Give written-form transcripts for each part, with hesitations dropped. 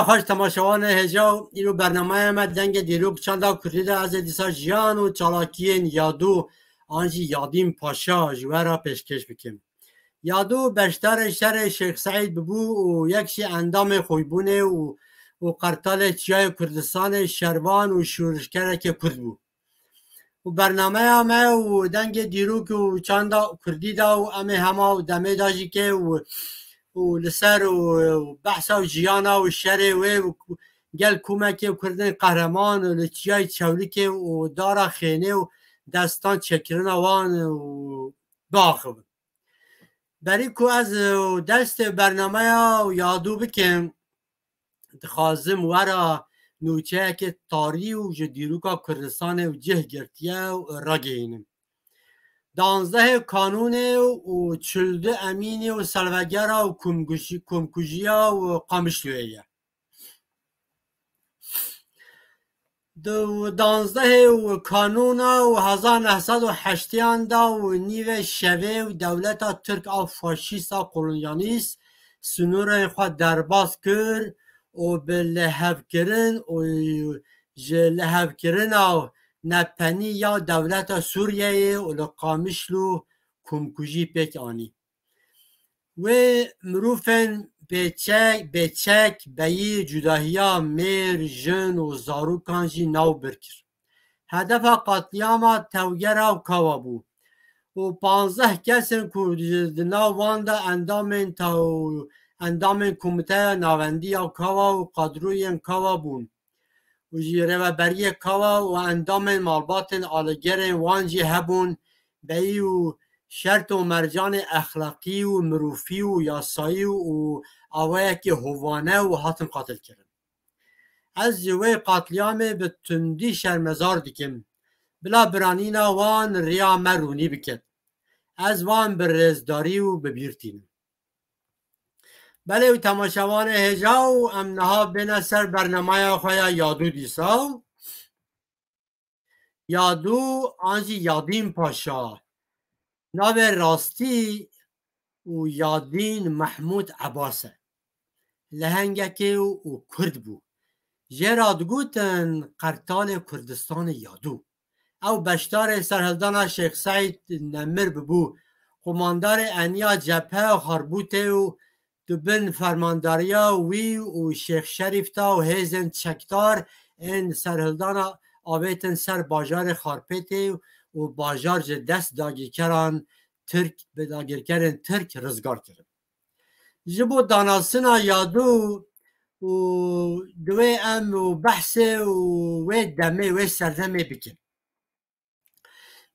خوش تماشاوان هجا ایرو برنامه ما دنگ دیروک چندا کردیده از دیسا جیان و چالاکین یادو آنجی یادیم پاشا جوارا پیشکش بکیم. یادو بشتر شهر شیخ سعید ببو و یکشی اندام خویبونه و قرطال چیای کردستان شروان و شورشکره که کرد بو. و برنامه ما و دنگ دیروک و چندا کردیده و امه همه و دمه داجی که و لسر و بحثا و جیانا و شر و گل کومک و کردن قهرمان و لچیای چولیک و دارا خینه و دستان چکرن وان و باخ بری کو از دست برنامه و یادو بکن خازم ورا نوچه که تاری و جدیروکا کردستان و جه گرتیه و راگینم 12 کانون و 14 امین و سلوگرا و کمکوژیا و قامشلویه 12 و کانون و 1908 دا و نیو شوه و دولت ترک و فاشیستا کولونیالیست سنور خود درباز کرد و به لحف کرن و لحف کرن و نپنی یا دولت سوریه و لقامشلو کمکوژی پیک آنی و مروفن بچک بایی جداهیا میر جن و زاروکانجی ناو برکر هدف قتلیاما توگرا و کوا بو و 15 کسن که ناو وانده اندام کمیته ناوندی یا کوا و قدروی کوا بون و رهبری کوا و اندام مالبات آلگر وانجی هبون بی و شرط و مرجان اخلاقی و مروفی و یاسایی و آوه که هوانه و هاتن قاتل کردن از جوه قاتلیام به تندی شرمزار دیکم بلا برانینا وان ریا مرونی بکد از وان برزداری و ببیرتین بله و تماشاوان هجا و امنها بین سر برنامه خواه یادو دیسا یادو آنجی یادین پاشا ناو راستی و یادین محمود عباسه لهنگکی و کرد بو جراد گوتن قرطال کردستان یادو او بشتار سرهلدان شیخ سعید نمر ببو قماندار انیا جبهه و خربوته و دبن فرمانداریا وی و شیخ شریف تا و هیزن چکتار این سرهلدان آویتن سر باجار خارپیتی و باجار دست داگیرکران ترک به داگیرکرن ترک رزگار کرد جبو داناسنا یادو و دوی ام و بحث و دمه و سردمه بکن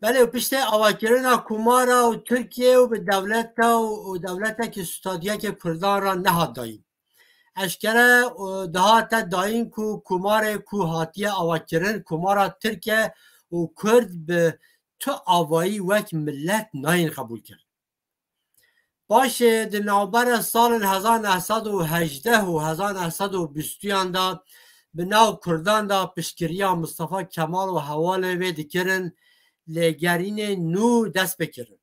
بله و پشت آواکرنا کمارا و ترکیه و به دولت که ستادیه که کردان را نهاد داییم اشکره دهات داییم که کمار که هاتیه آواکرن کمارا ترکیه و کرد به تو آوایی وک ملت ناین قبول کرد باشه در نوبر سال 1918 و 1920 دا به ناو کردان دا پشکریا مصطفی کمال و حواله وید کرن لگرین نو دست بکرن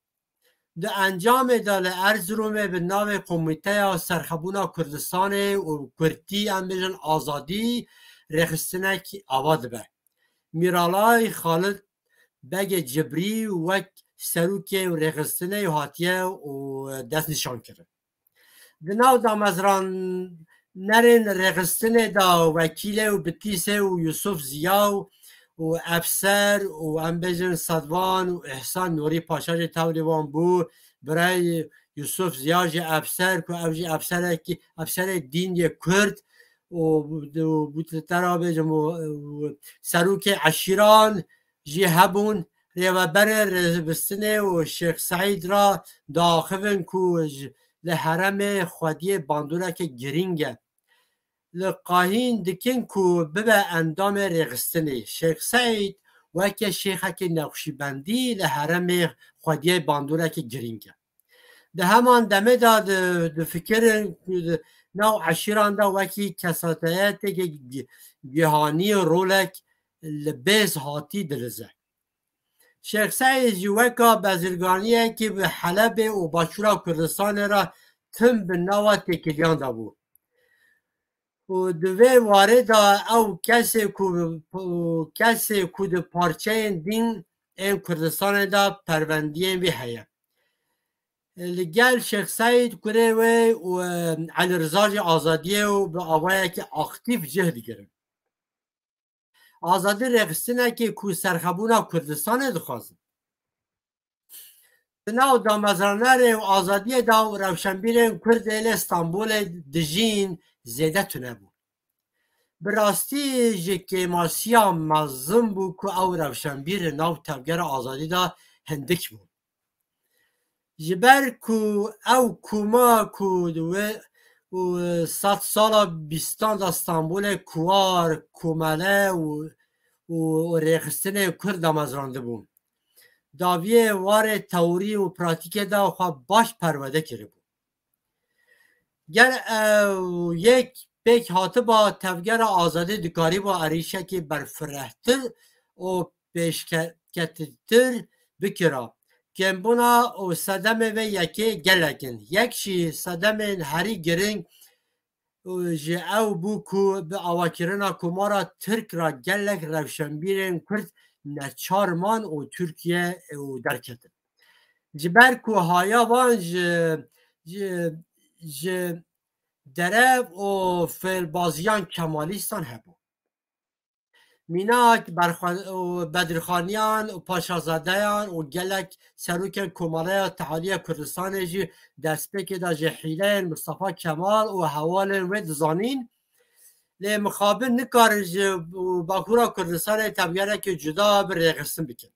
ده انجام دال ارزرومه به ناو کمیته سرخبونا کردستان و کردی امبیجن آزادی رخستنک آواد به میرالای خالد بگ جبری و سروک و رخستنه و هاتیه و دست نشان کرد ده ناو دا مزران نرین رخستنه دا وکیل و بتیسه و یوسف زیاو و افسر و امبیجن صدوان و احسان نوری پاشاج تولیوان بو برای یوسف زیاج افسر که اوجی افسر دین کرد و بوتتر آبیجم و سروک عشیران جی هبون ریوبر رزبستنه و شیخ سعید را داخلن که لحرم خودی باندوره که گرینگه لقاهین دکن کو ببه اندام رغستنی شیخ سعید و که شیخه که نقشبندی لحرم خودی باندوره که گرینگه ده همان دمه داد ده فکر نو عشیران دا وکی کساتیت که گهانی رولک لبیز هاتی دلزه شیخ سعید جوکا بزرگانیه که به حلب و باشورا کردستان را تم به نوات تکلیان دا بود و دوی وارد او کسی کو د پارچه دین این کردستان دا پروندین وی هیا لگل شیخ سعید کره و علی رضا آزادیه و به آوائه که اکتیف جهد گرم آزادی رقصتنه که کو سرخبونا کردستان دخوازم ناو دا مزرانه و آزادی دا و روشنبیر کرد ایل استانبول دجین زیده تونه بود براستی جه ماسیا مزم بود که او روشنبیر ناو تبگر آزادی دا هندک بود جبر کو او کوما کو و 100 سال بیستان دا استانبول کوار کومله و رقصتن کرد مزرانده بود داویه وار تئوری و پراتیک دا خواه باش پرورده کرده بود گر یک پیک هاته با تفگر آزادی دکاری با عریشه که برفرهتر و پیشکتتر بکرا که بنا و صدم و یکی گلکن یکشی صدم هری گرنگ جه او بو که به آواکرنا کمارا ترک را گلک روشنبیرن کرد نچارمان و ترکیه و درکتن جبر که هایا وان درب و فیلبازیان کمالیستان هبو میناک بدرخانیان و پاشازادهان و گلک سروک کماله تعالی کردستان جی دست که دا جحیله مصطفی کمال و حوال ود زانین لی مخابر نکارج باکورا کردستان تبگره که جدا بر رقصن بکن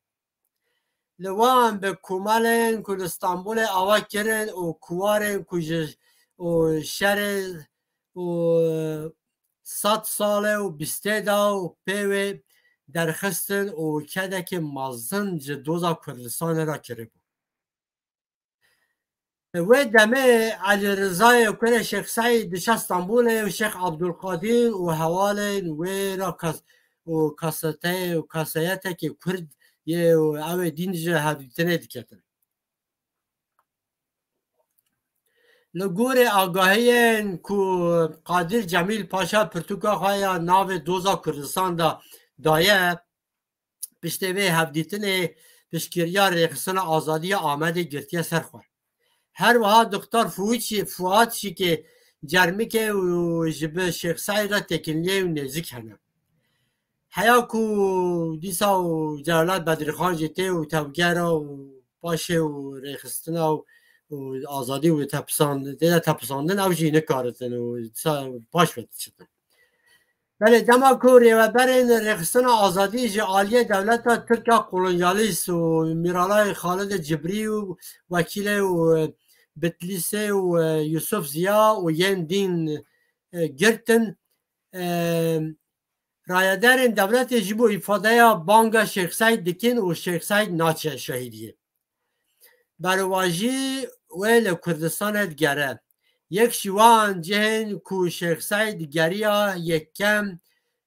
لوان به کمالن که استانبول آوا کرن و کوارن که و شهر و 100 ساله و 20 دا و پیوه درخستن و کده که مازن جدوزا کردستان را کرده بود و دمه علی رضای کنه شیخ سعید دشه استانبول و شیخ عبدالقادر و حوال و را و کاسیته که کرد یه او دین جه حدیتنه دکتن لگور آگاهی کو قادر جمیل پاشا پرتوکا خواهی ناو دوزا کردستان دا دایه پشتوی هفدیتن پشکریار ریخستان آزادی آمد گرتیه سرخواه هر وها دکتر فواد چی که جرمی که و جب شیخ سعید را تکنلیه و نزدیک هنه حیا کو دیسا و جلالت بدرخان جته و تبگر و باشه و ریخستان و آزادی و تپساندن او جی نکارتن و باش بدشتن بله دما کوری و برین رخصتن آزادی جی عالیه دولت ترکیه قولنجالیس و میرالای خالد جبری و وکیل و بتلیسه و یوسف زیا و ین دین گرتن رایدارین دولت جبو افاده بانگا شیخ سعید دکین و شیخ سعید ناچه شهیدیه برواجی ویل کردستان گره یک شوان جهن کو شیخ سعید گریا یک کم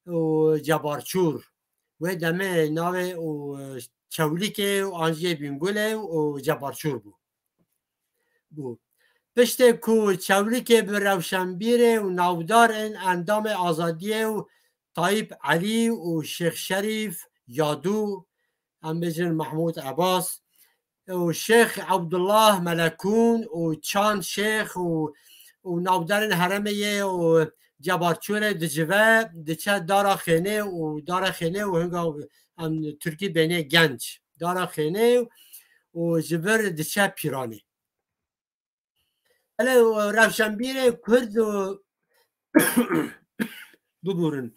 و جبارچور و دمه ناوه و چولیک و آنجی بینگوله و جبارچور بود پشت کو چولیک به روشنبیر و ناودار این اندام آزادیه و طایب علی و شیخ شریف یادو امبجن محمود عباس و شیخ عبدالله ملکون و چند شیخ و ناودار حرمیه و جبارچور دجوه دچه دارا خینه و هنگا ترکی بینه گنج دارا خینه و جبر دچه پیرانی روشنبیر کرد و ببورن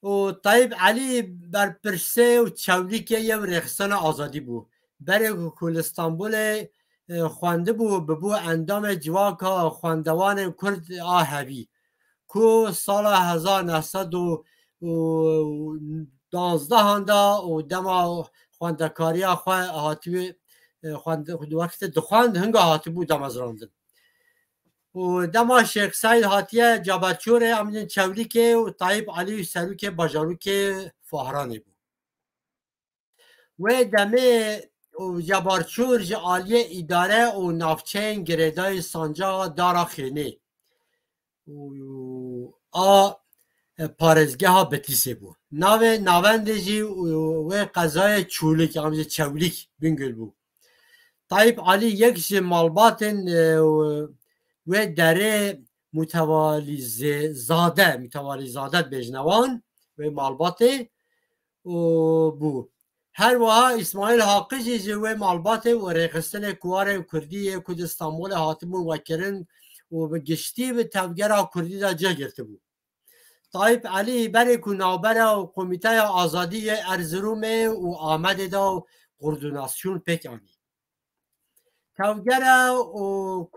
و طایب علی بر پرسه و چولیکه یه رخصان آزادی بود برای کل استانبول خوانده بود ببو اندام جواکا خواندوان کرد آهوی که سال 1912 هنده و دما خواندکاری هاتوی وقت دخواند هنگا هاتی بود دم از راندن و دما شیخ سعید هاتیه جابرچور امین چولیکه و طایب علی سروک باجاروک فهرانی بود و دمه و جبارچور جعالی اداره و نافچین گریدای سانجا دارا خینه و آ پارزگه ها بتیسه بو ناوند جی و قضای چولیک همزه چولیک بینگل بو طيب علي يكشي مالبات ودره متوالي زاده بجنوان و مالبات بو هر وها اسماعیل حاقی جی و مالبات و ریخستن کوار کردی کد استانبول هاتمون وکرن و به گشتی به تفگر کردی دا جا گرفته بود طایب علی برای که نوبر و کمیته آزادی ارزروم و آمده دا و قردوناسیون پکانی تفگر و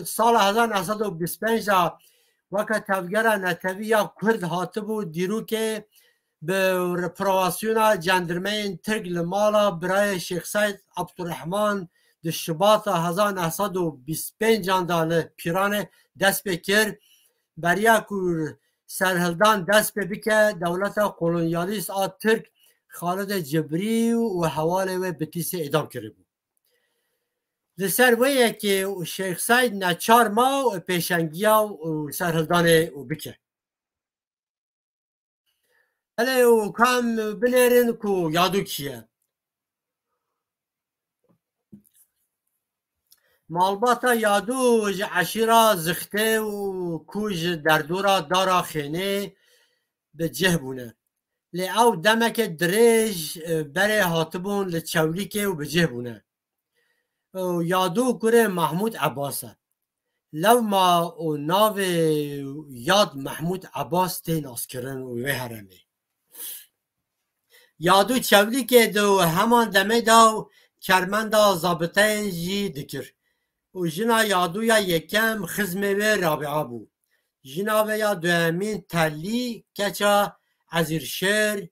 سال 1925 وقت تفگر نتوی یا کرد هاته بود دیرو که به پرواسیون جندرمین ترک لمالا برای شیخ سید عبدالرحمن د شباط 1925 اندال پیران دست بکر بریا کور سرهلدان دست بکر دولت کولونیالیست ترک خالد جبری و حواله و بتیس ادام کرده بود لسر ویه که شیخ سید نچار ما و پیشنگیا و سرهلدان و بکر هله و کام بنرین کو یادو کیه مالباتا یادو عشیرا زخته و کوج دردورا دارا خینه به جه بونه لی او دمک دریج بره هاتبون لچولیکه و به جه بونه یادو کره محمود عباسه لو ما و ناو یاد محمود عباس تین اسکرن و هرمه یادو چولیکه دو همان دمه داو کرمندا زابطه جی دکر و جنا یادو یا یکم خزمه و رابعه بو جنا و یا دوامین تلی کچا عزیرشر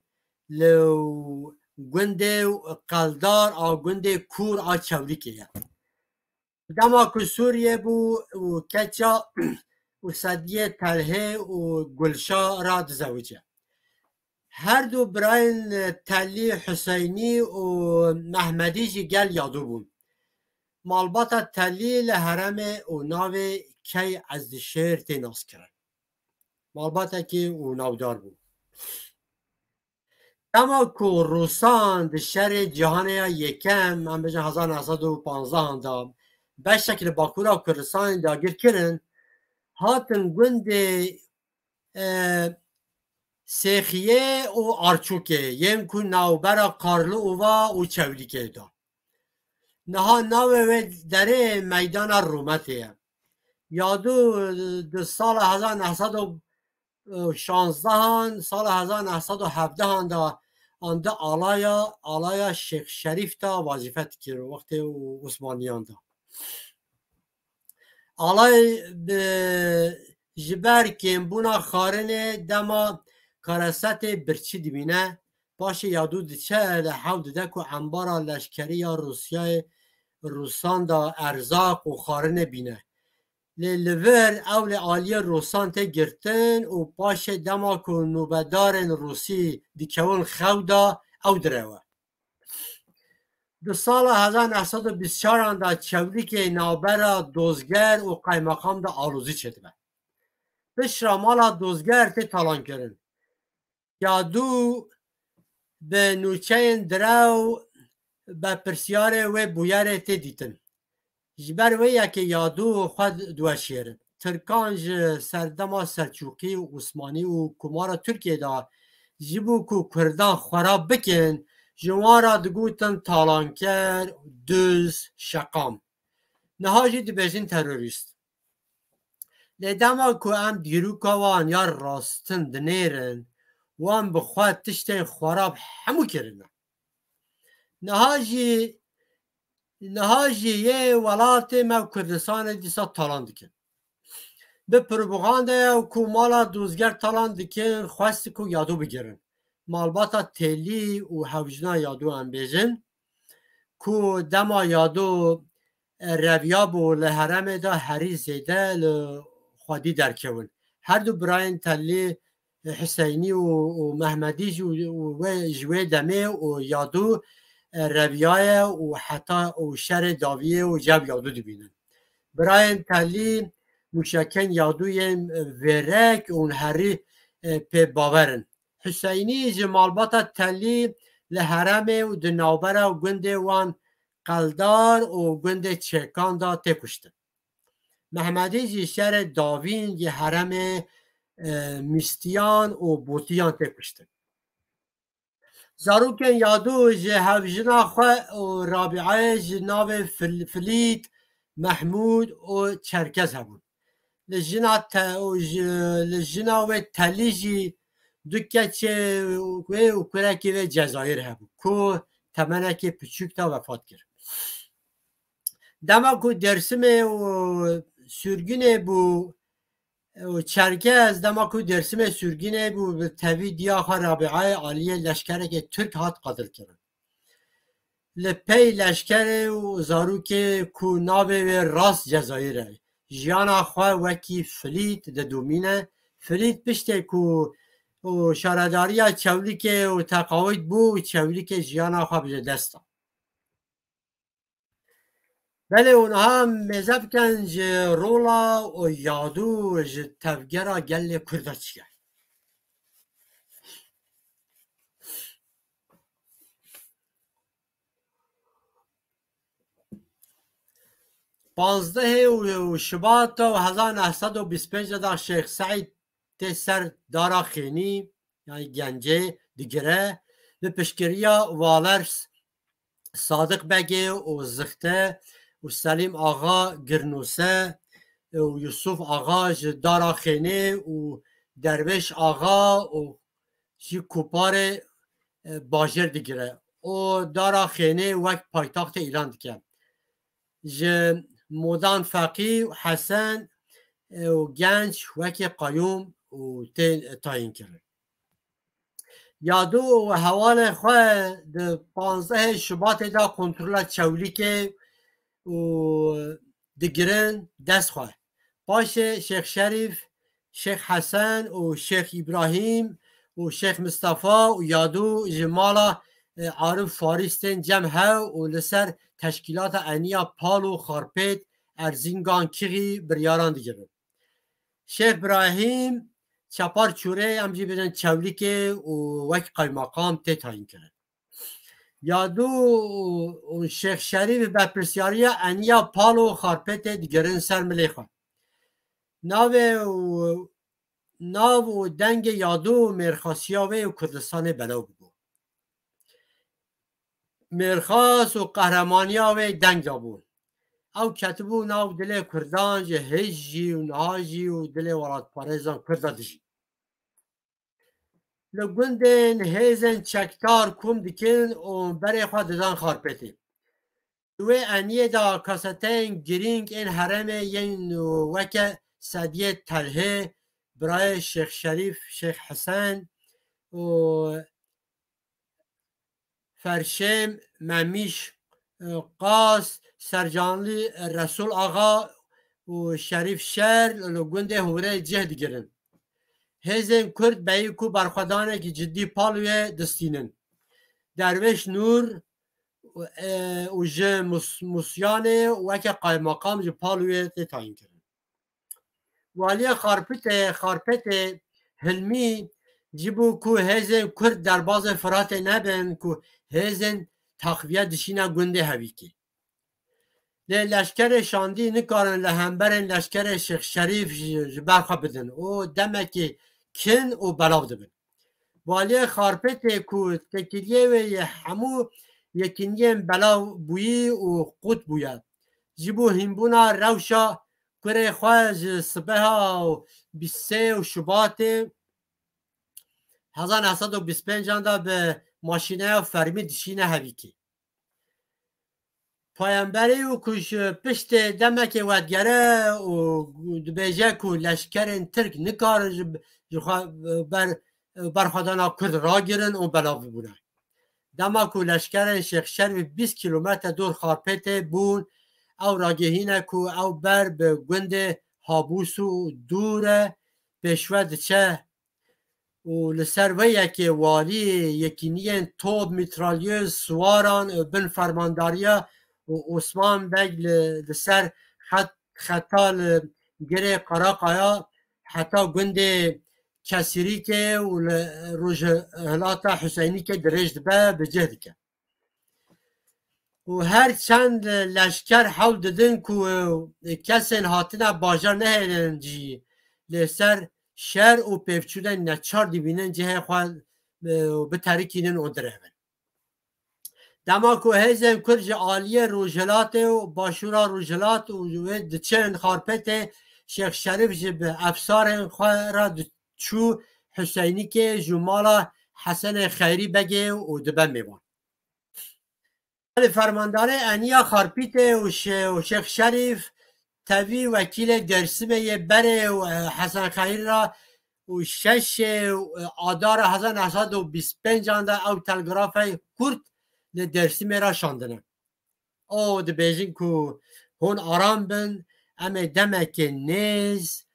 لو گنده قلدار آ گنده کور آ چولیکه یا دما که سوریه بو و کچا و صدیه تله و گلشا را دزوجه هر دو براین تلی حسینی و محمدی جی گل یادو بون مالباتا تلی لحرم و ناو کی از شهر تیناس کرد مالباتا که و ناودار بود اما که روسان ده شهر جهان یکم من بجن 1915 اندام به شکل باکورا کردستان داگیر کرن هاتن گند سیخیه و آرچوکه یم که ناوبرا کارلو و چولیکه دا نها ناو دره میدان رومته یادو دو سال 1916 سال 1917 دا آنده آلایا شیخ شریف تا وظیفت کرد وقت عثمانیان دا آلای جبر کمبونا خارنه دما کارست برچی دبینه باشه یادو دچه لحود دکو انبارا لشکری یا روسان دا ارزاق و خارنه بینه لور اول آلی روسان ته گرتن و باشه دما که نوبدارن روسی دیکون خودا او دروه دو سال 1924 دا چولی که نابرا دوزگر و قیمقام دا آلوزی چده بشرا مالا دوزگر ته تالان کرن یادو به نوچه درو به پرسیار و بویر ته دیتن جبر ویه که یادو خود دوشیر ترکان سردما سرچوقی و عثمانی و کمارا ترکیه دا جبو که کردان خراب بکن جوارا دگوتن تالانکر دوز شقام نهاجی دبیجین تروریست لیدما که ام دیروکا وان یا راستن دنیرن وان بخواد تشتین خراب همو کرنه نهاجی یه ولات ما کردستان دیسا تالان دکن به پروپاگاندا و کومالا دوزگر تالان دکن خواستی که یادو بگیرن مالباتا تلی و حوجنا یادو هم بیجن که دما یادو رویاب و لحرم دا هری زیده خودی درکون هر دو براین تلی حسینی و محمدی و جوی دمه و یادو رویای و حتی و شر داویه و جب یادو دبینن براین تلی موشکن یادوی ورک اون هری پی باورن حسینی جمالباتا تلی لحرمه و دنابره و گنده وان قلدار و گنده چکان دا تکشتن محمدی جی شهر داوین جی حرم میستیان و بوتیان تکشتن زاروکن یادو جی هفجنا خواه و رابعه جی ناو فلیت محمود و چرکز هبون لجنا و تلی جی دوکه چه و کرکی و جزایر هبون که تمنه که پچوک تا وفات کرد دما کو درسمه و سürgüne bu Çerkez dema ku dersime sürgüne bu tevi diya Rabi'e aliye leşkereke Türk hat qadil kirin. Li pey leşkere u zaruke ku nave ve rast Cezayir'e. Jiyana xwe wekî Filît de domîne. Filît piştê ku şaredariya çewlikê û teqawît bû çewlikê jiyana xwe bije dest da. بله اونها مذهبکن جه رولا و یادو جه تفگرا گل کرده چیه پانزده و شباط و 1925 دا شیخ سعید تسر دارا خینی یعنی گنجه دیگره به پشکریا والرس صادق بگه و زخته و سلیم آقا گرنوسه و یوسف آقا دارا خینه و درویش آقا و جی کوپار باجر دیگره و دارا خینه وک پایتاخت ایران دیگه جه مودان فقی و حسن و گنج وک قیوم و تاین کرد یادو و حوال خواه ده 15 شباط دا کنترول چولیکه و دگرن دست خواه باش شیخ شریف شیخ حسن و شیخ ابراهیم و شیخ مصطفی و یادو جمالا عارف فارستین جمعه و لسر تشکیلات انیا پال و خارپیت ارزینگان کیغی بریاران دیگرن شیخ ابراهیم چپار چوره امجی بدن چولیکه و وک قیماقام تی تاین کرد یادو شیخ شریف به پرسیاری انیا پال و خارپت دیگرن سر ملیخوان ناو و دنگ یادو مرخاسیاوه و کردستان بلو بگو مرخاس و قهرمانیاوه دنگ دابون او کتبو ناو دل کردان جه هجی و نهاجی و دل ولاد پارزان کرده دجی لگوندن هیزن چکتار کم دیکن و بره خواه ددان خارپتی دوی انیه دا کاستین گرینگ این حرمه ین وکه سدیه تلهه برای شیخ شریف شیخ حسن و فرشم ممیش قاس سرجانلی رسول آقا و شریف شهر لگونده هوره جهد گرن هزن کرد بایی کو برخوادانه که جدی پالوی دستینن درویش نور و جه موسیانه وکه قایماقام جه پالوی تاین کرن والی خارپت هلمی جیبو کو هزن کرد در باز فرات نبن کو هزن تخویه دشینه گنده هوی که لشکر شاندی نکارن لهمبرن لشکر شیخ شریف برخوا بدن او دمکی کن و بلاو دبن والی خارپت کو تکیلیه و همو یکینیه بلاو بویی و قوت بوید جیبو هنبونا روشا کره خواهج صبحا و 23 و شباط 1925 دا به ماشینه و فرمی دشینه هوی که پایانبری و کش پشت دمک ودگره و دبیجه که لشکرین ترک نکارن برخوادانا کرد را گیرن و بلاوی بونه دما که لشکرین شیخ شریف 20 کیلومتر دور خارپت بون او راگهینه که او بر به گند هابوس و دوره پیشود چه و لسرویه که والی یکینین توب میترالیوز سواران بن فرمانداریه و عثمان بگ لسر خطال گره قراقایا حتی گند کسیری که و روژ هلاتا حسینی که درشت به جهد که و هر چند لشکر حول ددن که کسین هاتنا باجار نهیدن جی لسر شهر و پیفچودن نچار دیبینن جه خواه به تاریکینن او دره دما کو هزم کرج عالیه روجلات و باشورا روجلات و دچن خارپت شیخ شریف جب افسار را چو حسینی که جمالا حسن خیری بگه و دبن میوان فرماندار انیا خارپیت و شیخ شریف تاوی وکیل درسمه بره و حسن خیری را و شش آدار 1925 او تلگراف کرد درسی میرا شاندنه او ده بیجین که هون آرام بن اما دمک نیز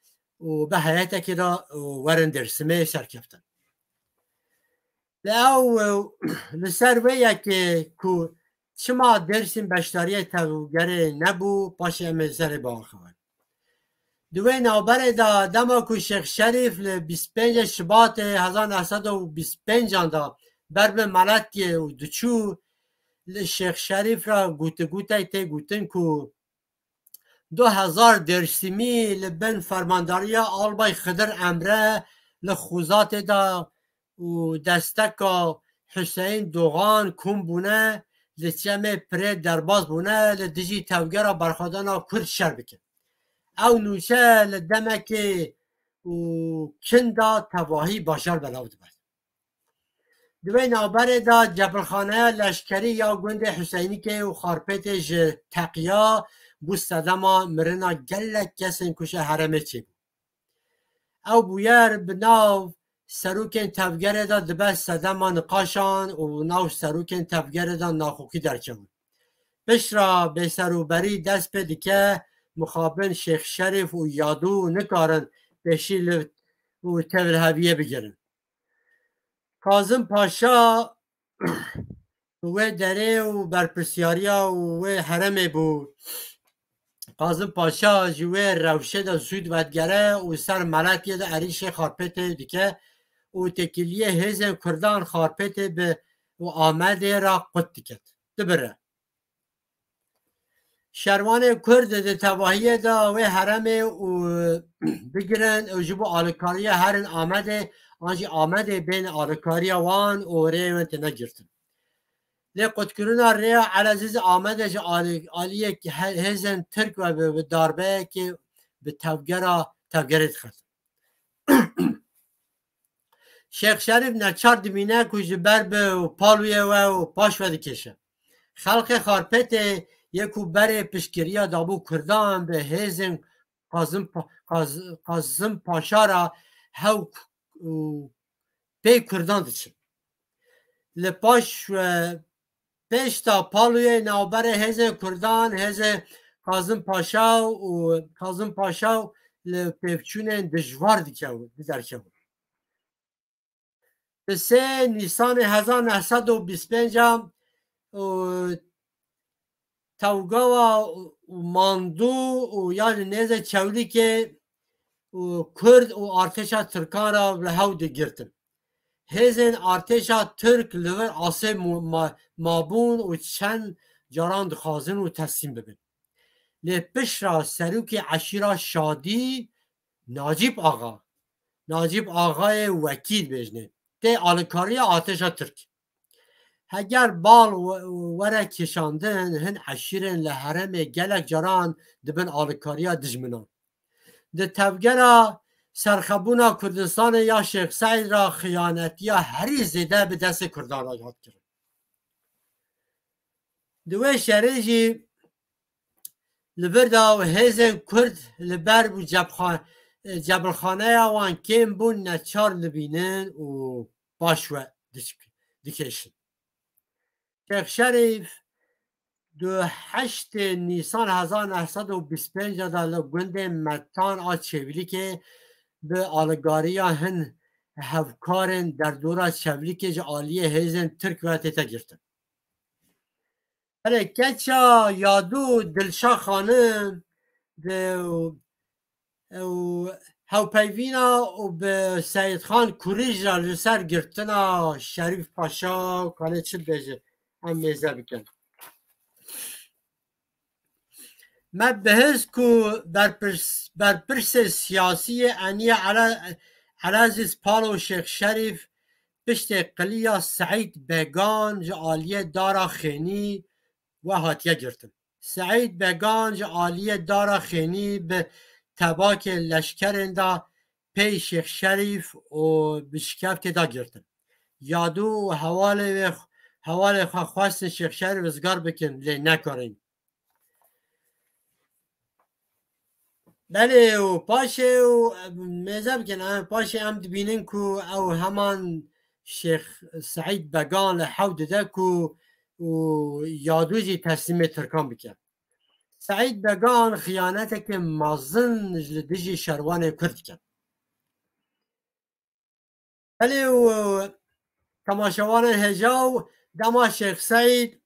و به حیاته که را ورن درسمه سرکفتن او لسر ویه که چما درسیم بشتاریه توگره نبو پاشه اما سر با خواه دوی نوبر دا دما که شیخ شریف 25 شباط 1925 دا بر به ملت و دچو شیخ شریف را گوته ته گوتن که 2000 درسیمی لبن فرمانداری آلبای خضر امره لخوزات دا و دستکا حسین دوغان کم بونه لچمه پره درباز بونه لدجی توگره برخوادانا کرد شر بکن او نوشه لدمک و کندا تواهی باشار بلاود بد دوی نابر دا جبلخانه لشکری یا گند حسینی که و خارپت تقیا بو صدما مرنا گلک کسین کشه حرمه چی بود او بویر بناو سروکن تفگر دا دبه صدما نقاشان و ناو سروکن تفگر دا ناخوکی درچه بود بشرا به سروبری دست پده که مخابن شیخ شریف و یادو نکارن بشیل و تول هویه بگیرن کاظم پاشا و دره و برپرسیاریا و حرم بود کاظم پاشا جوه روشه دا زود ودگره و سر ملکی دا عریش خارپت دیگه و تکیلیه هزم کردان خارپت به و آمده را قد دیگه دبره شروان کرد ده تواهی دا و حرم و بگیرن و جبو آلکاری هرن آمده آنجی آمده بین آلکاری وان و ریوانت نگرتن لی قدکرونا ریا علازیز آمده جا آلیه که هزن ترک و به داربه که به توگرت خد شیخ شریف نچار دمینه کج بر به پالویه و پاش ود کشه خلق خارپت یکو بر پشکریا دابو کردان به هزن قازم پاشا را هاو پی کردان دچن لپاش پیش تا پالوی نوبر هزن کردان هزن قازم پاشا لپیفچون دجوار درکه به 3 نیسان 1925 توگا و ماندو و یعنی نیزه چولی که کرد و ارتشا ترکان را لحو گرتن هزن ارتشا ترک لور آسه مابون و چند جاران دخوازن و تسلیم ببین لپش را سروک عشیرا شادی ناجیب آقای وکیل بجنه ده آلکاری آتشا ترک اگر بال وره کشاندن هن عشیرن لحرم گلک جاران دبن آلکاریا دجمنان ده تفگره سرخبونا کردستان یا شیخ سعید را خیانت یا هری زیده به دست کردان را یاد کرد دوی شریجی لبردا و هزن کرد لبر و جبلخانه وان کم بون نچار لبینن و باشوه دکشن شیخ شریف 8 نیسان 1925 در گند متان آچویلی که به آلگاریا هن هفکارن در دورا چویلی که جعالیه هیزن ترک و تیتا گرتن کچا یادو دلشا خانم و هاوپیوینا و به سید خان کوریج را لسر گرتنا شریف پاشا کانه چه بیجه هم میزه بکن ما بهز کو بر پرس سیاسی انیه علازیز پالو شیخ شریف پشت قلیا سعید بگان جا آلیه دارا خینی و هاتیه گرتن سعید بگان جا آلیه دارا خینی به تباک لشکرنده پی شیخ شریف و بشکف که دا گرتن یادو و حوال خواست شیخ شریف ازگار بکن لی نکارین بله و پاشه و میزه بکن پاشه هم دبینن که او همان شیخ سعید بگان لحو دده که و یادوزی تسلیم ترکان بکن سعید بگان خیانته که مازن لدجی شروان کرد کن بله و تماشاوان هجاو دما شیخ سعید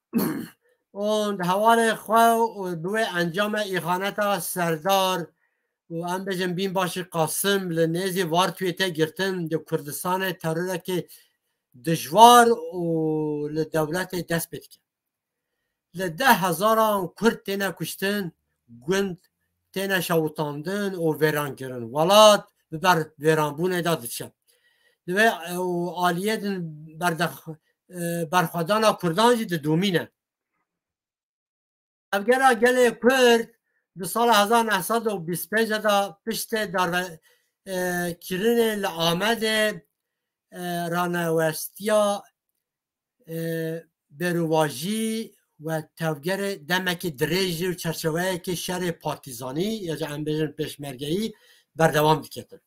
و حوال خواه و بوی انجام ایخانتا سردار و ام بجن بین باشی قاسم لنیزی وار توی تا گرتن دو کردستان ترور که دجوار و لدولت دست بید که لده هزاران کرد تینا کشتن گوند تینا شوطاندن و ویران کرن ولاد ببر ویران بونه دادد شد دوی آلیه برخوادان کردان جی دومینه افگره گل کرد دو سال 1925 دا پشت در کرن لآمد رانوستیا برواجی و توگر دمک دریجی و چرچوه که شر پارتیزانی یا جا انبیجن پیشمرگهی بردوام دیکتر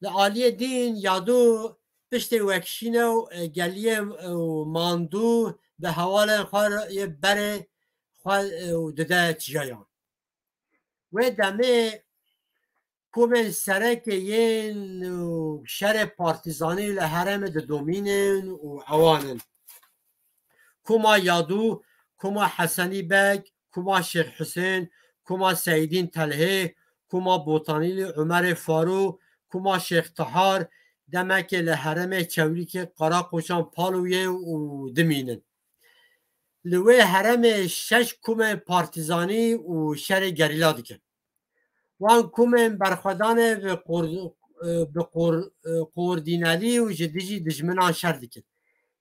لعالی دین یادو پشت وکشینه و گلیه و ماندو به حوال خواه یه بره خواه دده چیایان و دمه کومن سرک ین شر پارتیزانی لحرم دومینن و اوانن کما یادو کما حسنی بگ کما شیخ حسین کما سیدین تلهه کما بوتانیل عمر فارو کما شیخ طهار دمک لحرم چولیک قرا قوشان پالویه و دمینن لوی حرم شش کومن پارتیزانی و شر گریلا دیکن وان کومن برخوادان به قوردینالی و جدیجی دجمنان شر دیکن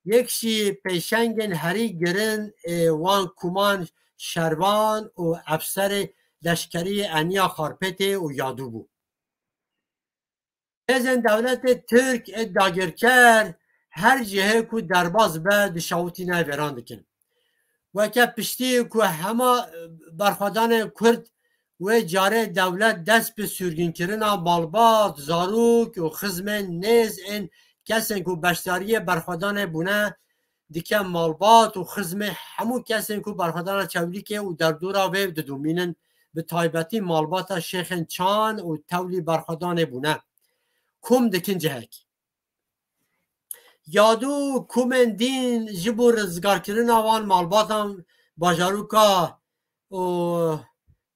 یکشی پیشنگن هری گرن وان کومان شروان و افسر لشکری انیا خارپت و یادو بو ازن دولت ترک اداگر کرد هر جهه کو درباز به دشاوتی نویران دکن و که پشتی که همه برخوادان کرد و جاره دولت دست به سرگین کردن مالبات زاروک و خزمن نیز این کسین که بشتاری برخوادان بونه دیگه مالبات و خزمه همون کسین که برخوادان چولیکه و در دورا ویب دومینن به تایبتی مالبات شیخ چان و تولی برخوادان بونه کم دکن جهک یادو کومن دین جبو رزگار کردن آوان مالبات هم باجاروکا و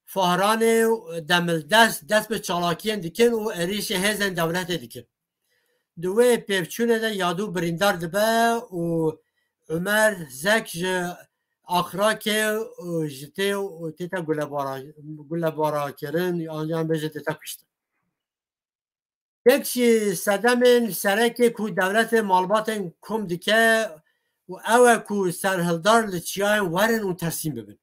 فهران دمل دست به چالاکیان دیکن و اریش هزن دولت دیکن دوی پیفچونه ده یادو بریندار دبه و عمر زک آخرا که جته و تیتا گله بارا کرن آنجا به جته کشتن یکشی صدمن سرک کو دولت مالباتن کم دیکه و اوه کو سرهلدار لچیان ورن و ترسیم ببین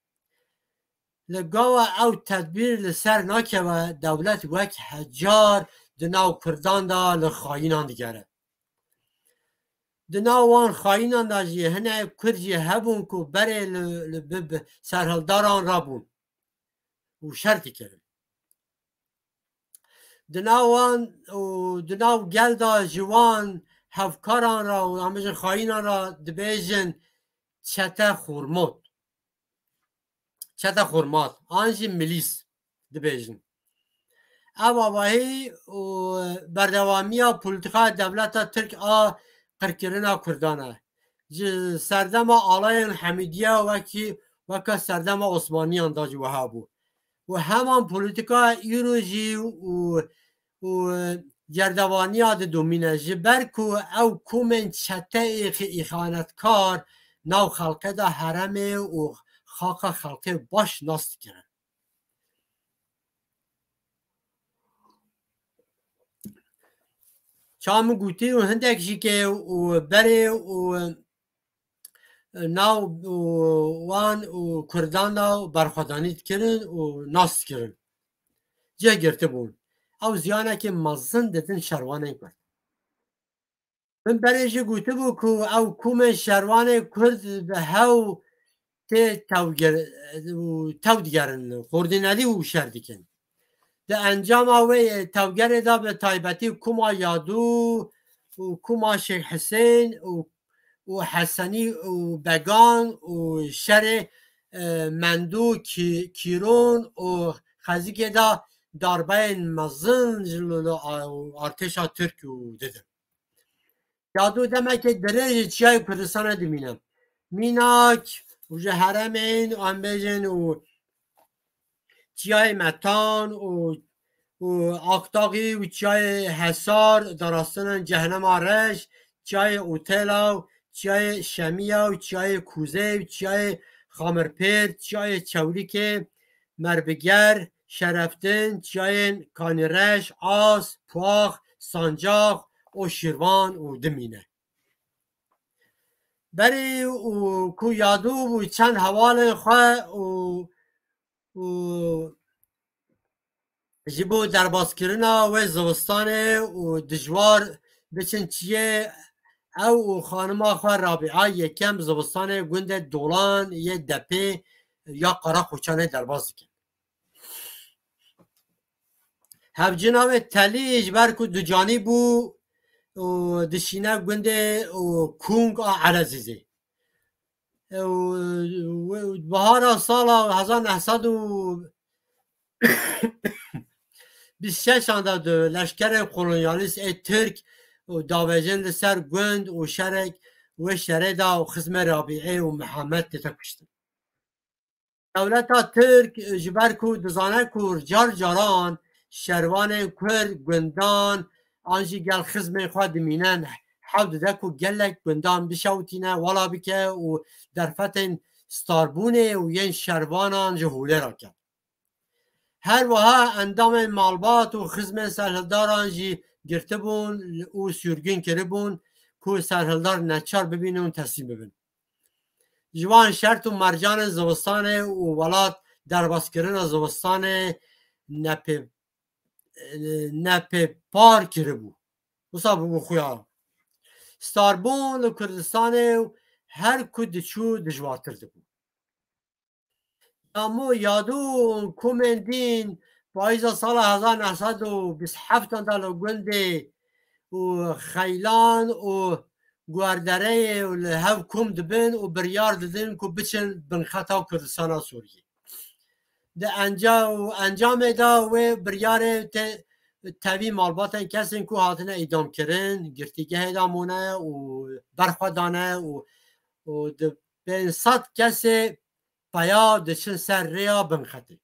لگاوه او تدبیر لسر ناکه و دولت وک هجار دناو کردان دا لخاینان دیگره دناو وان خاینان دا جی هنه کرجی هبون که بره سرهلداران را بون و شرطی کرد دناو گل دا جوان هفکاران را و همجن خاینان را دبیجن چته خورمات آنجی ملیس دبیجن او آواهی بردوامی پولیتیکا دولت ترک قرکرنا کردانه سردم آلای حمیدیه وکا سردم عثمانیان دا جوها بو و همان پولیتیکا ایروژی و گردوانی ها دومینه جبر کو او کومن چته ایخانتکار نو خلقه دا حرمه و خاک خلقه باش ناست کرن چام گوتی و هندک جی که و بره و ناو وان و کردان دا برخوادانیت کرن و ناست کرن جه گرته بون او زیانه که مزن دتن شروانه کرد من برایش گوته بو که او کوم شروانه کرد به هاو ته تودگرن خوردینالی و شردکن ده انجام اوه توگر دا به تایبتی کوما یادو و کوما شیخ حسین و حسنی و بگان و شر مندو کیرون و خزیگه دا داربین مزن ارتشا ترک dedim. Yadu demek ki derece çiyay Kürdistan'a deminem. Minak و حرمین و ambejin و çiyay metan و اقتاقی و çiyay حسار دراستان جهنم آرش çiyay اوتلا و çiyay شمیه و çiyay کوزه و çiyay خامرپیر çiyay چولیک مربگر شرفتن çiyayên کانیرش آس پواخ سانجاق و شیروان و دمینه بری و کو یادو و چند حوال خواه و جبو درباز کرنا و زوستانه و دجوار بچن چیه او خانما خواه رابعه یکم زوستانه گنده دولان یه دپه یا قرا خوچانه درباز کن هف جناب تلیج برکو دو جانی بو و دشینه گنده و کونگ عرزیزه و بهار سال 1926 آنده دو لشکر کولونیالیست ترک و داوجن سر گند و شرک و شرده و خزم رابعه و محمد تکشتن دولت ترک جبر کو دزانه کور جار جاران شروان کرد گندان آنجی گل خزم خواه دمینن حود دکو گلک گندان بشوتینه والا بکه و درفتن ستاربونه و ین شروانان جهوله را کرد هر وها اندام مالبات و خزم سرهلداران جی گرته بون و سورگین کرده بون که سرهلدار نچار ببینه و تسلیم ببین جوان شرط و مرجان زوستان و ولات درباز کردن زوستان نپه پار کرده بود بسا بگو خویا ستاربون و کردستان هر کد چو دجوارتر ده بود امو یادو کومندین پاییزا سال 1927 دالو گنده و خیلان و گواردره و هف کم دبن و بریار ددن که بچن بنخطا کردستان سوریه ده انجام دا و بریار تاوی مالباتن کسین که هاتنه ایدام کرن گرتیگه ایدامونه و برخوادانه و ده بین 100 کسی پایا دچن سر ریا بنخطی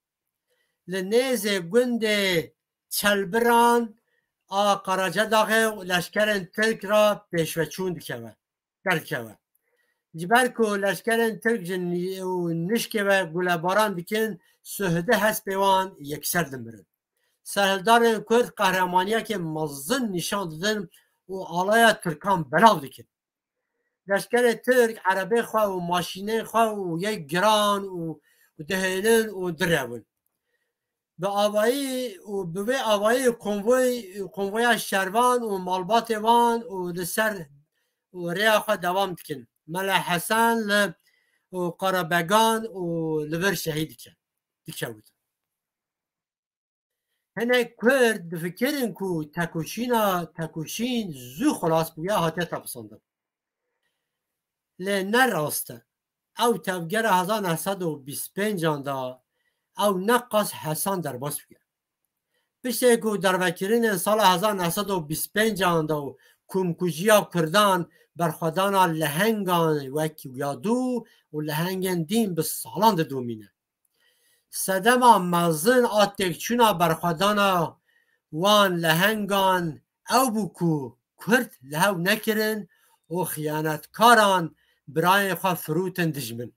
لنیزه گنده چلبران قراجه داغه لشکرن ترک را پیشوچون درکوه جبر که لشکرن ترک نشکه و گلباران بکن سهده هست بیوان یکسر دمرن سرهلدارن کرد قهرمانیه که مزن نشان دادن و آلای ترکان بلاو دکن لشکر ترک عربه خواه و ماشینه خواه و یک گران و دهیلن و درون به آوایی کنوی شروان و مالبات وان و لسر و ریا خواه دوام دکن ملا حسن و قربگان و لور شهید دکه بود هنه کرد فکرین که تکوشین زو خلاص بویا هاته تپسنده لنه راسته او تفگر 1925 آنده او نقص حسن در باس بگه بشه که در وکرین سال 1925 آنده و کمکوژیا کردان برخودان لهنگان وکی یادو و لهنگان دین به سالان دومینه سەدەما مەزن ئا تێکچوونا بەرخوادانا وان لە هەنگان ئەو بوو کو کورد لە هەو نەکردن û xیانەتکاران birayên xwe firûtin dijmin.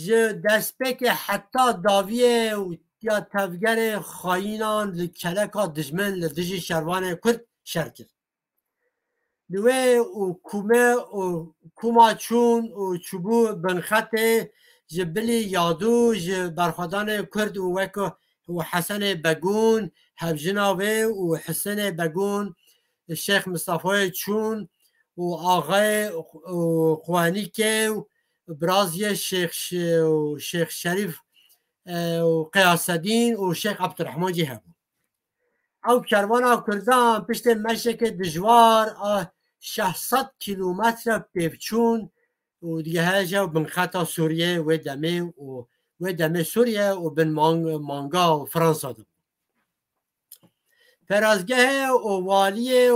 Ji destpêkê heta dawiyê û ya tevgerê xayînan li keleka dijmin li dijî şervanê Kurd şer kir. Li wê û kuma çûn û çûbû binxetê ji bilî yadû ji berxwedanê Kurd û weko Hesenê Begûn, hevjina wê û Hisenê Begûn, Şêx Mistafayê çûn û Axayê Xwenîkê û Biraziyê Şêx Şerîf Qiyasedîn û Şêx Ebdurrehman jî hebûn. Ew kervana Kurdan piştê meşekê dijwar a 600 kîlometre pêvçûn û digeheja binxeta Sûriyê wê demê Sûriye û bin manga û Fransa de. Perazgehê û waliyê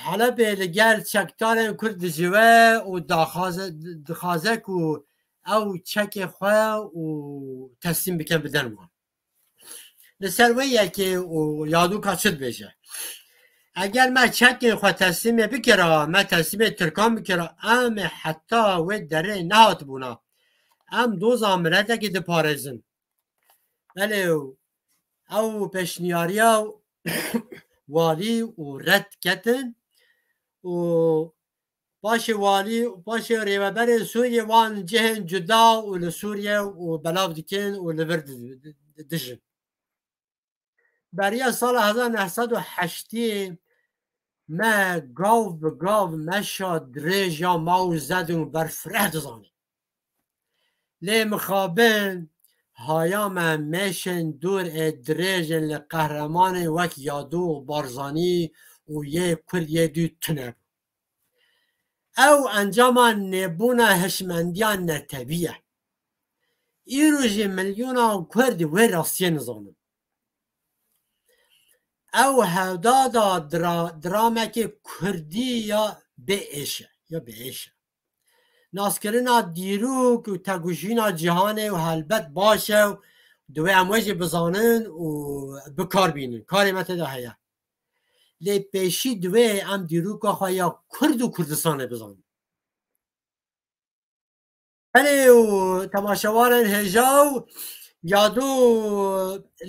Helepê li gel çekdarên Kurd dicive û dixwaze ku ew çekê xwe û teslîm bikin bidin wan. Li ser wê yekê û yadûka çi dibêje? Eger me çekên xwe teslîmê bikira, me teslîmê Tirkan bikira, em ê heta wê derê nehatibûna. Em doza miletekê diparêzin. Belê ew pêşniyariya walî û red ketin û paşê walî paşê rêveberên Sûriyê wan cihên cuda û li Sûriye û belav dikin û li vir dijin. Beriya sala 1980 me gav bi gav meşa dirêj ya maw zedin û berfireh dizanîn. Lê mixabin haya me mêşên dûr ê dirêjên li qehremanên wek Yadû û Barzanî û yê Kurd yê dû tune bû. Ew encama nêbûna hişmendiya netewî ye. Îro jî milyona Kurd wê rastiyê nizanin. Ew hevdada diramekê Kurdî ya bêêş e. Naskirina dîrok û tegujîna cîhanê û helbet baş e û divê em wê jî bizanin û bikarbînin. Karê me têde heye. Lê pêşî divê em dîroka xwe ya Kurd û Kurdistanê bizanin. Belê û temaşewarên hêjaw Yadû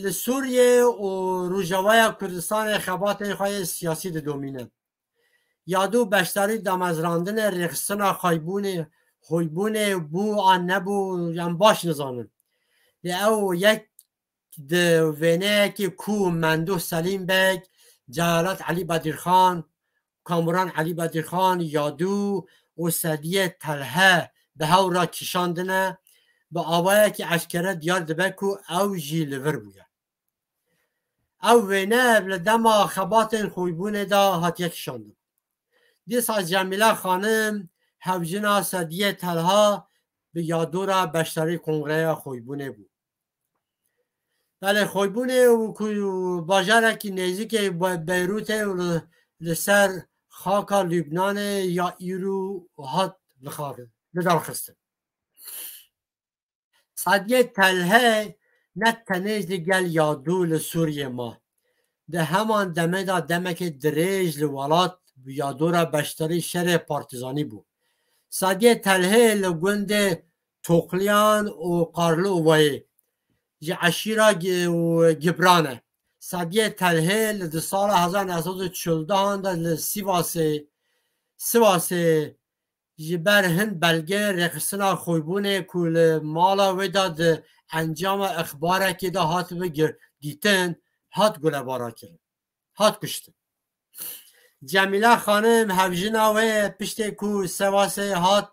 li Sûriye û Rojavaya Kurdistanê xebatên xwe yê siyasî didomîne. Yadû beşdarî damezrandinê rêxistina xweybûnê bû an nebû yan baş nizanin. Lê ew yek di wêneyekê ku Menduh Selîm Beg, Celalet Elî Bedîrxan, Kamuran Elî Bedîrxan, Yadû û Sediyê Telhe bi hew re kişandine, bi awayekî eşkere diyar dibe ku ew jî li vir bûye. Ew wêne li dema xebatên xweybûnê de hatiye kişandin. Dîsa Cemîle xanim hevjina Sediyê Telha bi yadûra beşdarî Kongreya Xweybûnê bû. Belê Xweybûnê ku bajarekî nêzîkê Beyrûtê û li ser xaka Lûbnanê ya îro hat lidarxistin. Sediyê Telhe ne tenê jî gel Yadû li Sûriyê ma. Di heman demê de demekê dirêj li welat bi yadûra beşdarî şerê partîzanî bû. Sediyê Telhê li gundê Toqliyan û Qarlûwayê ji eşîra Gibran e. Sediyê Telhê li di sala 1940 de li Sivasê ji ber hin belgê rêxistina xweybûnê ku li mala wê de di encama ixbarekê de hatibû dîtin, hat gulebarankirin, hat kuştin. Cemîle xanim hevjina wê piştê ku Sivasê hat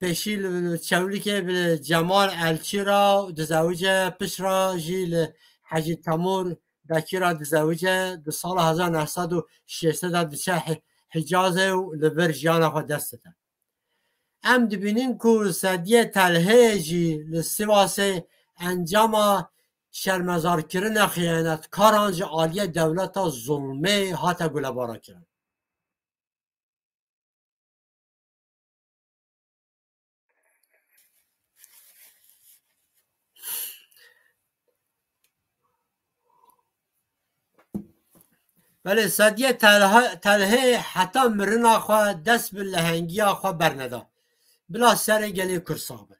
pêşî li çewlikê bi Cemal Elçî ra dizewije, pişra jî li Hecî Temûr Bekî ra dizewije, di sala 1960 de diçe Hicazê û li vir jiyana xwe dest dide. Em dibînin ku Sediyê Telhê jî li Sivasê encama şermezarkirina xıyanetkaran ji aliyê dewleta zulmê hate gulebarankirin. ولی سدیه تلهه حتی مرنا خواه دست به لهنگی خواه برندا بلا سر گلی کرسابه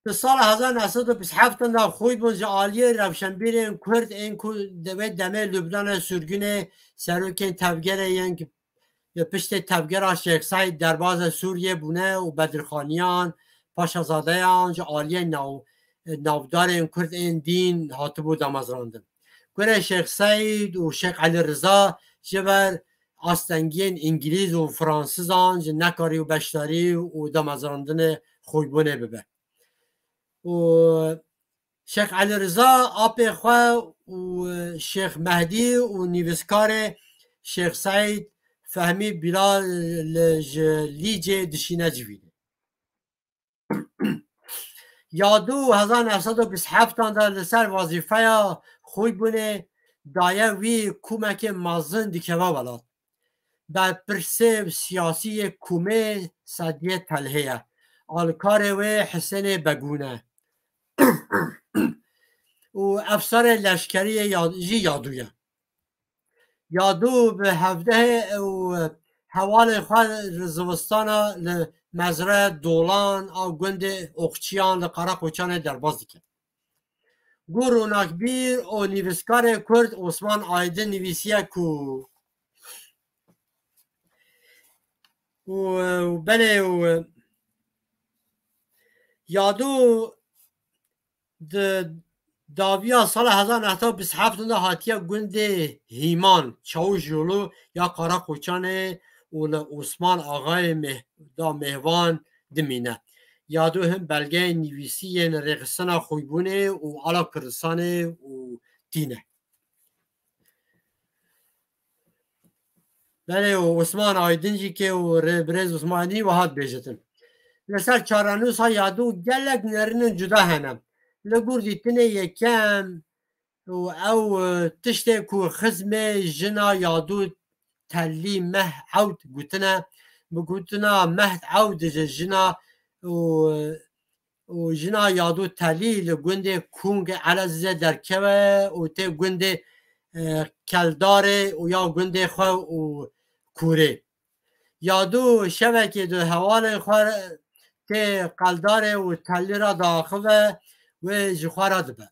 در سال 1927 دا خوی بون جعالی روشنبیر کرد این که دوی دمه لبنان سرگون سروکین تفگر ینگ پشت تفگر شیخ سعید درباز سوریه بونه و بدرخانیان پاشازاده آن جعالی نافدار این کرد این دین هاتبو دامزراندن گره شیخ سعید و شیخ علی رضا جبر آستنگین انگلیز و فرانسیزان نکاری و بشتاری و دامزراندن خوی بونه ببه و شیخ علی رضا آپ خواه و شیخ مهدی و نیوزکار شیخ سعید فهمی بلا لیج دشینه جویده یادو 1927 دا لسر وظیفه خوی بونه دایه وی کومک مازن دیکوا ولاد در پرسه سیاسی کومه صدیه تلهیه آلکار و حسین بگونه و افسر لشکری یادویه یادو به هفته و حوال خواه رزوستانا لمزرعه دولان او گند اخچیان لقره قوچان درباز دیکن گورو ناکبیر و نیویسکار کرد عثمان آیدن نویسیه کو و بله و یادو داویا سال 1927 دا هاتیه گند هیمان چاوش جولو یا قارا قوچان و عثمان آقای مهوان دمینه یادو هم بلگه نویسی رقصنا خویبونه و علا کردستانه و دینه بله و عثمان آیدنجی که و برز عثمانی و هات بیجتن لسر چارانوس ها یادو گلک نرنن جدا هنم لگور دیتنه یکم او تشته کو خزم جنا یادو تلی مه عود گوتنا بگوتنا مه عود جنا و جنا یادو تلی لگنده کونگ علازه درکوه و ته گنده کلداره و یا گنده خواه و کوره یادو شبکه دو حوال خواه ته قلداره و تلی را داخله و جخواه دبه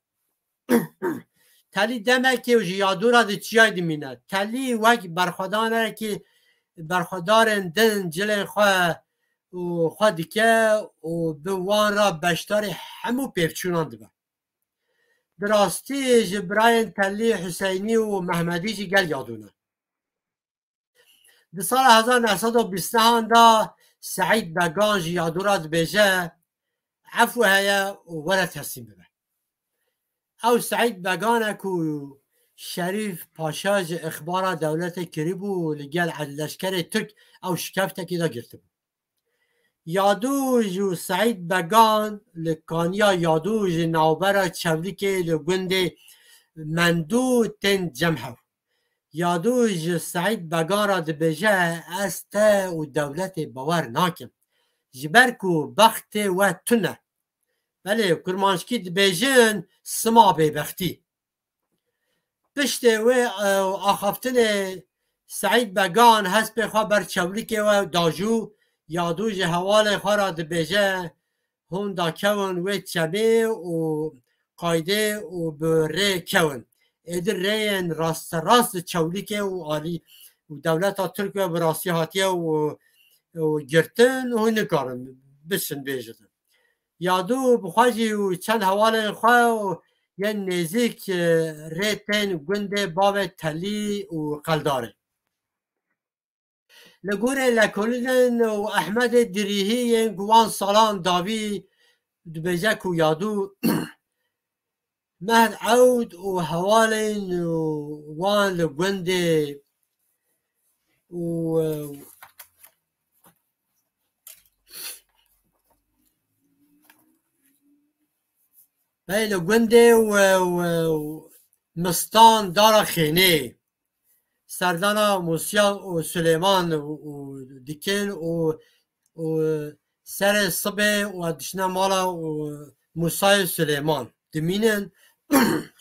تلی دمه و یادو را ده چیای دمینه تلی وک برخودانه که برخودارن دن جل خواه دیکه و به وان را بشتار همو پیفچونان دبه دراستی جبراین تلی حسینی و محمدی جی گل یادونه در سال 1929 دا سعید بگان جی یادو را دبیجه عفو هیا و ولا تسلیم ببه او سعید بگانه که شریف پاشاج اخبار دولت کریبو لگل لشکر ترک او شکفته که دا گرته بود یادو جو سعید بگان لکانیا یادو جو نوبر چولی که لگند مندو تن جمعه یادو جو سعید بگان را دبیجه است و دولت باور ناکم جبرکو بخت و تنه بله کرمانشکی دبیجن سما بیبختی پشت و آخفتن سعید بگان هست به خواه بر چولیک و داجو یادو جه حوال خواه را دبیجه هون دا کون و چبه و قایده و بره کون ایدر رین راست چولیک و آلی و دولت ترک و براستی هاتیه و گرتن و نکارن بسن بیجتن یادو بخواجی و چند حوال خواه و یه نزیک ریتن گنده باو تلی و قلداره لگوره لکولین و احمد دریهی گوان سالان داوی دبیجک و یادو مهد عود و حوالین و وان لگنده و بله گنده و مستان دارا خینه سردانا موسیا و سلیمان و دیکن و سر صبح و دشنا مالا و موسای سلیمان دمینن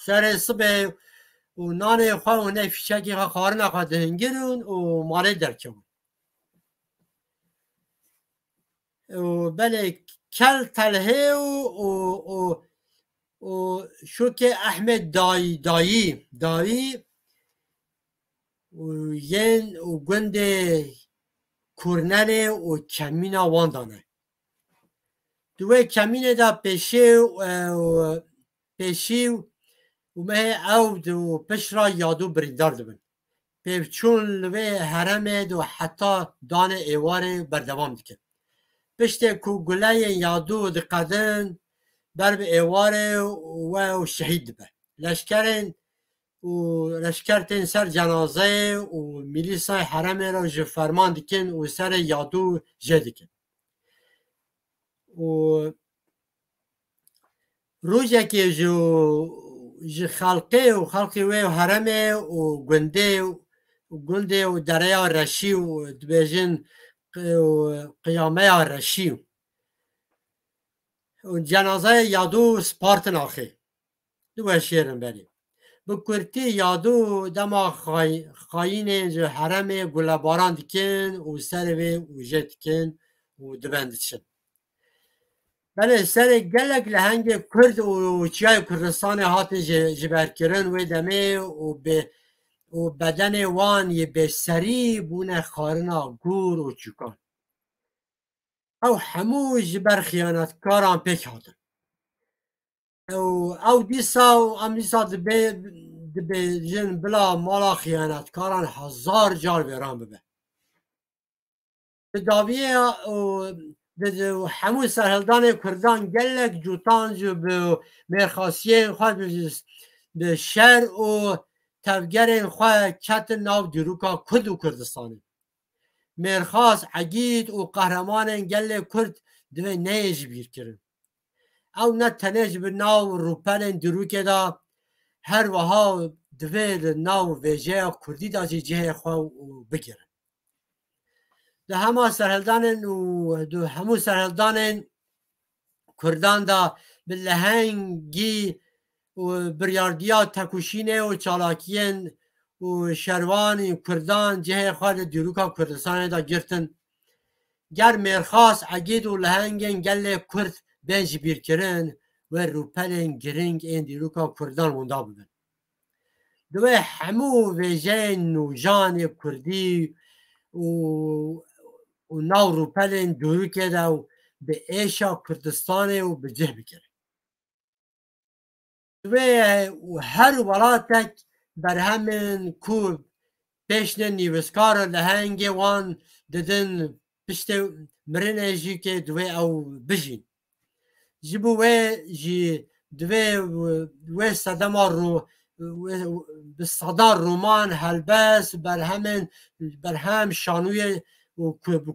سر صبح و نان خواه و نه فیچکی خواه خارن خواه دهنگرون و ماله درکون و بله کل تله و شو که احمد دایی و ین و گند کورنل و کمین واندانه دوی کمین دا پیشی و مه او دو پش را یادو بریندار دبن پیوچون لوی حرمه دو حتی دان ایوار بردوام دیکن پشت کو گله یادو دقدن بر به ایوار و شهید به لشکرین و لشکرتین سر جنازه و میلیسای حرمه را جو فرمان دیکن و سر یادو جه دیکن و روزه که جو خلقی و حرمه و گنده و دریا رشی و دبیجن قیامه رشی و جنازه یادو سپارتن آخی دو شیرن بری بکرتی یادو دما خاین جو حرمه گلباران دیکن و سر و جه دیکن و دبندشن بله سر گلک لهنگ کرد و چیای کردستان هات جبر کرن و دمه و بدن وان یه بسری بونه خارنا گور و چوکان او همو جبر خیانتکاران پیک هاتن او دیسا دبه جن بلا مالا خیانتکاران 1000 جار بیران ببه داویه و همو سرهلدان کردان گلک جوتان جو به مرخاصیه خواه به شهر و تفگر خواه کت ناو دیروکا کرد و کردستانی مرخاص عگید و قهرمان گل کرد دوی نیج بیر کرن او نه تنیج به ناو روپل دیروکه دا هر وها دوی ناو ویجه کردی دا جه خواه بگیرن ده همه سرهلدان کردان دا به لهنگی و بریاردیا تکوشینه و چالاکین و شروان کردان جه خواه دیروکا کردستان دا گرتن گر مرخاص عگید و لهنگین گل کرد بنج بیر کرن و روپلین گرنگ این دیروکا کردان موندا ببن دوی همو ویجه نوجان کردی و ناو روپلین دیروکه دا و به ایشا کردستان و به جه بکره دوی هر ولاتک بر همین کو پیشن نیوسکار لهنگ وان ددن پشت مرنه جی که دوی او بجین جبو دوی صدما رو بصدار رومان هلبس بر هم شانوی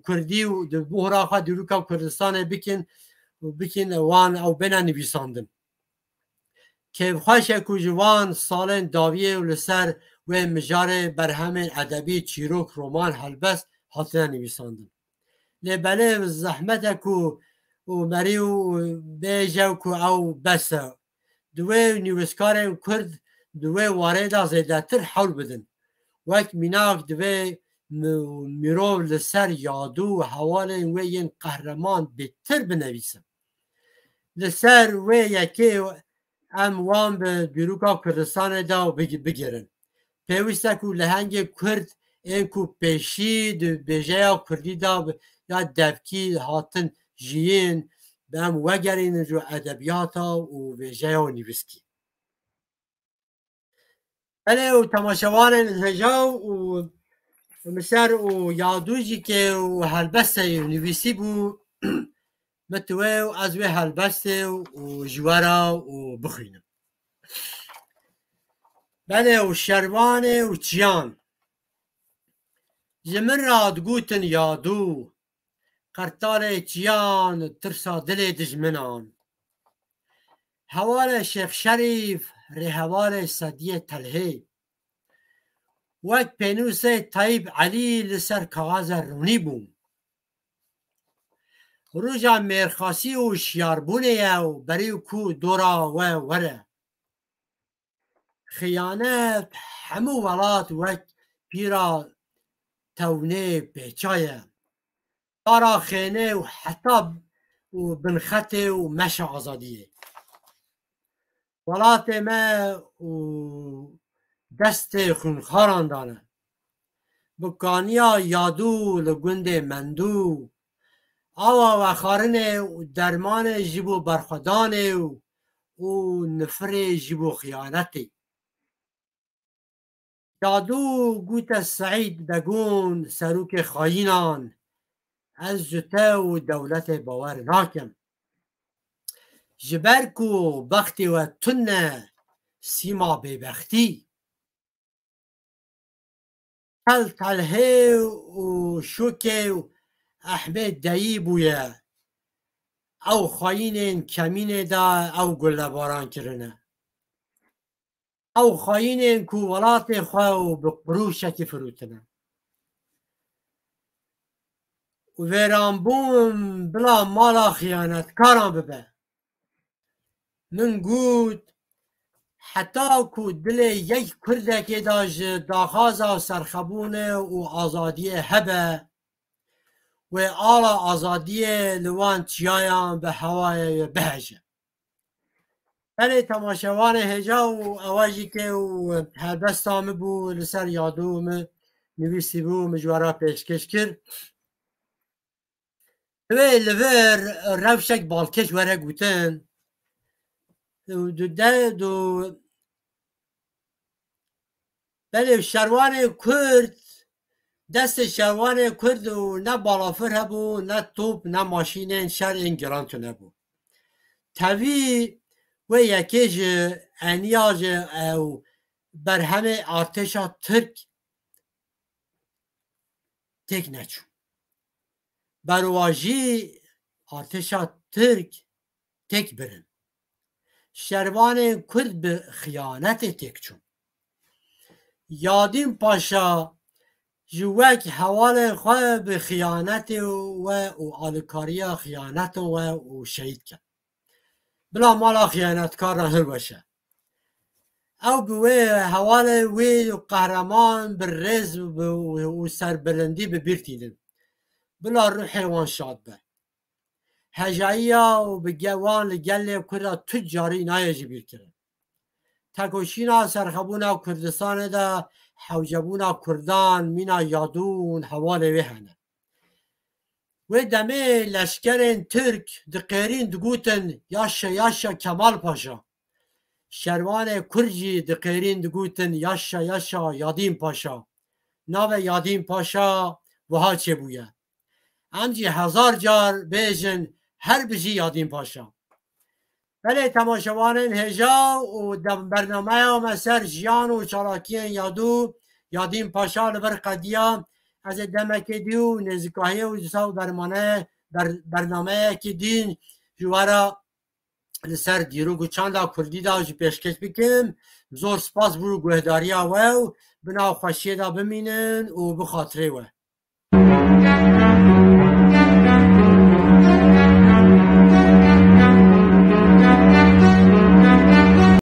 کردی و بحرا خواه دیروکا کردستان بکن وان او بنا نویساندن که خوشه که جوان سالن داویه و لسر و مجار بر همین ادبی چیروک رومان هلبس حاطنه نویساندن لبله زحمت که و مریو بیجو که او بسه دوی نویسکار کرد دوی وارده زیده تر حول بدن وقت میناک دوی میرو لسر یادو و حوال وی این قهرمان بهتر بنویسن لسر وی یکی ام وان به دیروکا کردستان دا بگیرن پیوسته که لهنگ کرد این که پیشی بیجه کردی دا یا دفکی هاتن جیین به ام وگرین جو ادبیاتا و بیجه و نویسکی بله و تماشاوان هجا و مثل و یادوجی که و هلبسته نویسی بو متوه و از وی هلبسته و جوارا و بخوینم بله و شروان و چیان جمن راد گوتن یادو قرطال چیان ترسا دل دجمنان حوال شیخ شریف رهوال صدیه تلهی وقت پینوس طیب علی لسر کاغذ رونی بوم روژا مرخاسی و شیاربونه و بریو کو دورا و وره خیانت همو ولات وک پیرا تونه پیچایه دارا خینه و حتی و بنخط و مش آزادیه ولات ما و دست خونخاران دانه بکانیا یادو لگند مندو آوا و خارنه درمان جیبو برخدانه و نفر جیبو خیانته یادو گوت سعید دگون سروک خاینان از جته و دولت باور ناکم جبرکو بختی و تنه سیما ببختی تل تله و شوکه و احمد دایی بویه او خاینین کمینه دا او گلباران کرنه او خاینین کو ولات خو به قروشکی فروتنه ویرانبون بلا مالا خیانتکاران ببه من گود حتی کو دل یک کردکی داج داخازا سرخبونه و آزادی هبه و آلا آزادی لوان چیایان به هوای بهجه بله تماشاوان هجا و اواجی که و هربستامه بو لسر یادوم نویسی بو مجوارا پیشکش کرد و لور روشک بالکش وره گوتن دو بله شروان کرد دست شروان کرد و نه بالافر هبو نه توپ نه ماشین شر این گرانتو نبو تاوی و یکیج انیاج او بر همه ارتشا ترک تک نچو برواجی ارتشا ترک تک برن شروان کرد به خیانت تک چون یادین پاشا جوک حوال خواه به خیانت و آلکاری خیانت و شهید کرد بلا مالا خیانتکار را هر باشه او به حوال وی قهرمان بر رز و سربلندی به بیرتیدن بلا روح وان شاد به هجایی و بگوان لگل کرد تجاری نایجی بیر کرد تکوشینا سرخبونا کردستان دا حوجبونا کردان مینا یادون حوال ویهنه و دمه لشکرین ترک دقیرین دگوتن یاشا کمال پاشا شروان کرجی دقیرین دگوتن یاشا یادین پاشا ناو یادین پاشا وها چه بویه امجی 1000 جار بیجن هر بجی یادین پاشا بله تماشاوانین هجا و برنامه و مسر جیان و چالاکین یادین پاشا لبر قدیان از دمکی دیو نزکاهی و جسا برنامه که دین جوارا لسر دیروگ و چند کردی دا جی پیشکش بکم زور سپاس برو گوهداری و بنا خوشی دا بمینن و بخاطره و